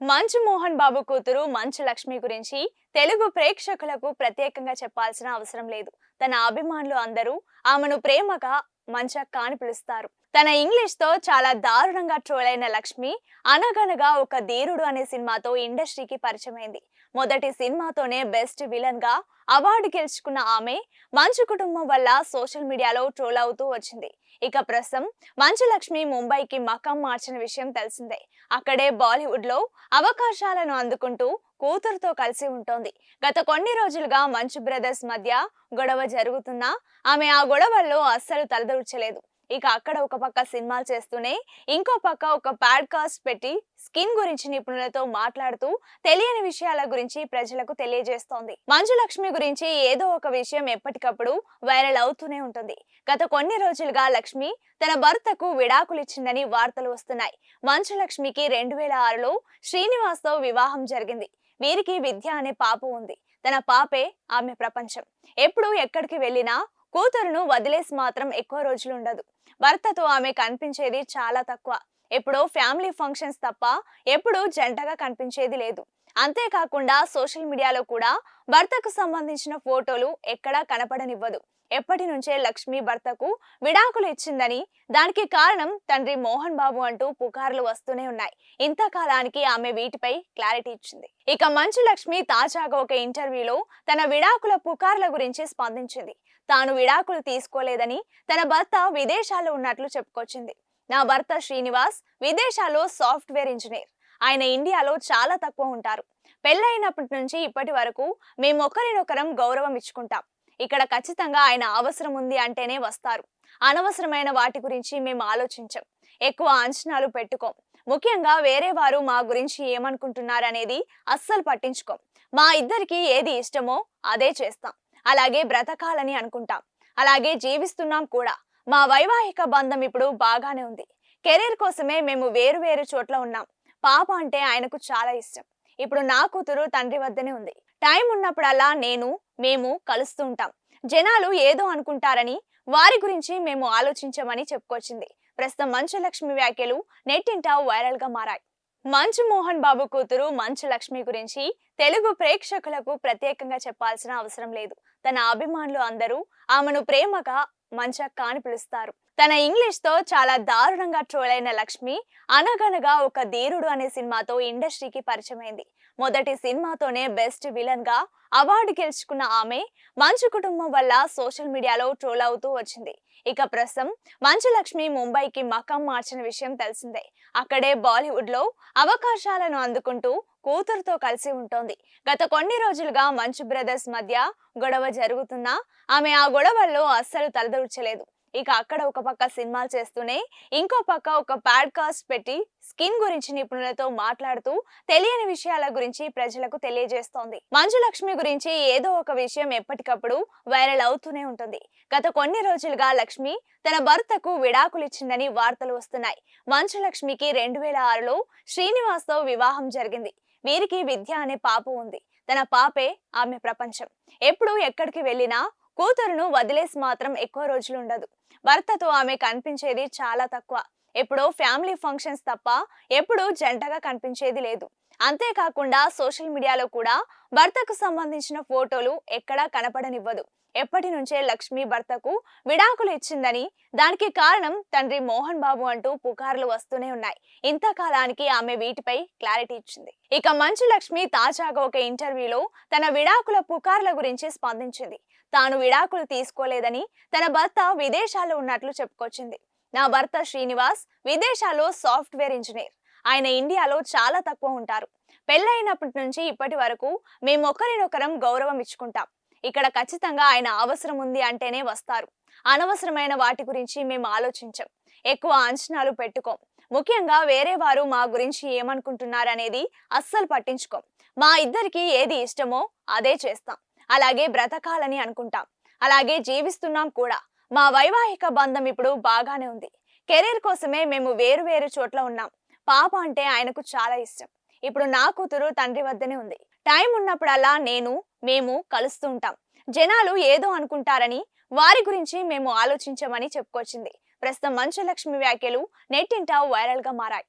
మంచు మోహన్ బాబు కూతురు మంచు లక్ష్మి గురించి తెలుగు ప్రేక్షకులకు ప్రత్యేకంగా చెప్పాల్సిన అవసరం లేదు. తన అభిమానులు అందరూ ఆమెను ప్రేమగా మంచక్క అని పిలుస్తారు. తన ఇంగ్లీష్ తో చాలా దారుణంగా ట్రోల్ అయిన లక్ష్మి అనగనగా ఒక ధీరుడు అనే సినిమాతో ఇండస్ట్రీకి పరిచయమైంది. మొదటి సినిమాతోనే బెస్ట్ విలన్ గా అవార్డు గెలుచుకున్న ఆమె మంచు కుటుంబం వల్ల సోషల్ మీడియాలో ట్రోల్ అవుతూ వచ్చింది. ఇక ప్రస్తుతం మంచు లక్ష్మి ముంబైకి మకాం మార్చిన విషయం తెలిసిందే. అక్కడే బాలీవుడ్ లో అవకాశాలను అందుకుంటూ కూతురుతో కలిసి ఉంటోంది. గత కొన్ని రోజులుగా మంచు బ్రదర్స్ మధ్య గొడవ జరుగుతున్నా ఆమె ఆ గొడవల్లో అస్సలు తలదూర్చలేదు. ఇక అక్కడ ఒక పక్క సినిమాలు చేస్తూనే ఇంకో పక్క ఒక పాడ్కాస్ట్ పెట్టి స్కిన్ గురించి నిపుణులతో మాట్లాడుతూ తెలియని విషయాల గురించి ప్రజలకు తెలియజేస్తోంది. మంచు లక్ష్మి గురించి ఏదో ఒక విషయం ఎప్పటికప్పుడు వైరల్ అవుతూనే ఉంటుంది. గత కొన్ని రోజులుగా లక్ష్మి తన భర్తకు విడాకులిచ్చిందని వార్తలు వస్తున్నాయి. మంచు లక్ష్మికి 2006లో శ్రీనివాస్ తో వివాహం జరిగింది. వీరికి విద్య అనే పాప ఉంది. తన పాపే ఆమె ప్రపంచం. ఎప్పుడు ఎక్కడికి వెళ్ళినా కూతురును వదిలేసి మాత్రం ఎక్కువ రోజులు ఉండదు. భర్తతో ఆమె కనిపించేది చాలా తక్కువ. ఎప్పుడో ఫ్యామిలీ ఫంక్షన్స్ తప్ప ఎప్పుడూ జంటగా కనిపించేది లేదు. అంతేకాకుండా సోషల్ మీడియాలో కూడా భర్తకు సంబంధించిన ఫోటోలు ఎక్కడా కనపడనివ్వదు. ఎప్పటి నుంచే లక్ష్మి భర్తకు విడాకులు ఇచ్చిందని, దానికి కారణం తండ్రి మోహన్ బాబు అంటూ పుకార్లు వస్తూనే ఉన్నాయి. ఇంతకాలానికి ఆమె వీటిపై క్లారిటీ ఇచ్చింది. ఇక మంచు లక్ష్మి తాజాగా ఒక ఇంటర్వ్యూలో తన విడాకుల పుకార్ల గురించి స్పందించింది. తాను విడాకులు తీసుకోలేదని, తన భర్త విదేశాల్లో ఉన్నట్లు చెప్పుకొచ్చింది. నా భర్త శ్రీనివాస్ విదేశాల్లో సాఫ్ట్వేర్ ఇంజనీర్. ఆయన ఇండియాలో చాలా తక్కువ ఉంటారు. పెళ్ళైనప్పటి నుంచి ఇప్పటి వరకు మేము ఒకరినొకరం గౌరవం ఇచ్చుకుంటాం. ఇక్కడ ఖచ్చితంగా ఆయన అవసరం ఉంది అంటేనే వస్తారు. అనవసరమైన వాటి గురించి మేము ఆలోచించం. ఎక్కువ అంచనాలు పెట్టుకోం. ముఖ్యంగా వేరే వారు మా గురించి ఏమనుకుంటున్నారనేది అస్సలు పట్టించుకోం. మా ఇద్దరికి ఏది ఇష్టమో అదే చేస్తాం. అలాగే బ్రతకాలని అనుకుంటాం. అలాగే జీవిస్తున్నాం కూడా. మా వైవాహిక బంధం ఇప్పుడు బాగానే ఉంది. కెరీర్ కోసమే మేము వేరు వేరు చోట్ల ఉన్నాం. పాప అంటే ఆయనకు చాలా ఇష్టం. ఇప్పుడు నా కూతురు తండ్రి వద్దనే ఉంది. టైం ఉన్నప్పుడల్లా మేము కలుస్తూ ఉంటాం. జనాలు ఏదో అనుకుంటారని వారి గురించి మేము ఆలోచించమని చెప్పుకొచ్చింది. ప్రస్తుతం మంచు లక్ష్మి వ్యాఖ్యలు నెట్టింట వైరల్ గా మారాయి. మంచు మోహన్ బాబు కూతురు మంచు లక్ష్మి గురించి తెలుగు ప్రేక్షకులకు ప్రత్యేకంగా చెప్పాల్సిన అవసరం లేదు. తన అభిమానులు అందరూ ఆమెను ప్రేమగా మంచక్క అని పిలుస్తారు. తన ఇంగ్లీష్ తో చాలా దారుణంగా ట్రోల్ అయిన లక్ష్మి అనగనగా ఒక ధీరుడు అనే సినిమాతో ఇండస్ట్రీకి పరిచయమైంది. మొదటి సినిమాతోనే బెస్ట్ విలన్ గా అవార్డు గెలుచుకున్న ఆమె మంచు కుటుంబం వల్ల సోషల్ మీడియాలో ట్రోల్ అవుతూ వచ్చింది. ఇక ప్రస్తుతం మంచు లక్ష్మి ముంబైకి మకాం మార్చిన విషయం తెలిసిందే. అక్కడే బాలీవుడ్ లో అవకాశాలను అందుకుంటూ కూతురుతో కలిసి ఉంటోంది. గత కొన్ని రోజులుగా మంచు బ్రదర్స్ మధ్య గొడవ జరుగుతున్నా ఆమె ఆ గొడవల్లో అస్సలు తలదూర్చలేదు. ఇక అక్కడ ఒక పక్క సినిమాలు చేస్తూనే ఇంకో పక్క ఒక పాడ్కాస్ట్ పెట్టి స్కిన్ గురించి నిపుణులతో మాట్లాడుతూ తెలియని విషయాల గురించి ప్రజలకు తెలియజేస్తోంది. మంచు లక్ష్మి గురించి ఏదో ఒక విషయం ఎప్పటికప్పుడు వైరల్ అవుతూనే ఉంటుంది. గత కొన్ని రోజులుగా లక్ష్మి తన భర్తకు విడాకులిచ్చిందని వార్తలు వస్తున్నాయి. మంచు లక్ష్మికి 2006లో శ్రీనివాస్ తో వివాహం జరిగింది. వీరికి విద్య అనే పాప ఉంది. తన పాపే ఆమె ప్రపంచం. ఎప్పుడు ఎక్కడికి వెళ్ళినా కూతురును వదిలేసి మాత్రం ఎక్కువ రోజులు ఉండదు. భర్తతో ఆమె కనిపించేది చాలా తక్కువ. ఎప్పుడో ఫ్యామిలీ ఫంక్షన్స్ తప్ప ఎప్పుడూ జంటగా కనిపించేది లేదు. అంతేకాకుండా సోషల్ మీడియాలో కూడా భర్తకు సంబంధించిన ఫోటోలు ఎక్కడా కనపడనివ్వదు. ఎప్పటి నుంచే లక్ష్మి భర్తకు విడాకులు ఇచ్చిందని, దానికి కారణం తండ్రి మోహన్ బాబు అంటూ పుకార్లు వస్తూనే ఉన్నాయి. ఇంతకాలానికి ఆమె వీటిపై క్లారిటీ ఇచ్చింది. ఇక మంచు లక్ష్మి తాజాగా ఒక ఇంటర్వ్యూలో తన విడాకుల పుకార్ల గురించి స్పందించింది. తాను విడాకులు తీసుకోలేదని, తన భర్త విదేశాల్లో ఉన్నట్లు చెప్పుకొచ్చింది. నా భర్త శ్రీనివాస్ విదేశాల్లో సాఫ్ట్వేర్ ఇంజనీర్. ఆయన ఇండియాలో చాలా తక్కువ ఉంటారు. పెళ్ళైనప్పటి నుంచి ఇప్పటి వరకు మేము ఒకరినొకరం గౌరవం ఇచ్చుకుంటాం. ఇక్కడ ఖచ్చితంగా ఆయన అవసరం ఉంది అంటేనే వస్తారు. అనవసరమైన వాటి గురించి మేము ఆలోచించం. ఎక్కువ అంచనాలు పెట్టుకోం. ముఖ్యంగా వేరే వారు మా గురించి ఏమనుకుంటున్నారనేది అస్సలు పట్టించుకోం. మా ఇద్దరికి ఏది ఇష్టమో అదే చేస్తాం. అలాగే బ్రతకాలని అనుకుంటాం. అలాగే జీవిస్తున్నాం కూడా. మా వైవాహిక బంధం ఇప్పుడు బాగానే ఉంది. కెరీర్ కోసమే మేము వేరు వేరు చోట్ల ఉన్నాం. పాప అంటే ఆయనకు చాలా ఇష్టం. ఇప్పుడు నా కూతురు తండ్రి వద్దనే ఉంది. టైం ఉన్నప్పుడల్లా మేము కలుస్తూ ఉంటాం. జనాలు ఏదో అనుకుంటారని వారి గురించి మేము ఆలోచించమని చెప్పుకొచ్చింది. ప్రస్తుతం మంచు లక్ష్మి వ్యాఖ్యలు నెట్టింట వైరల్ గా మారాయి.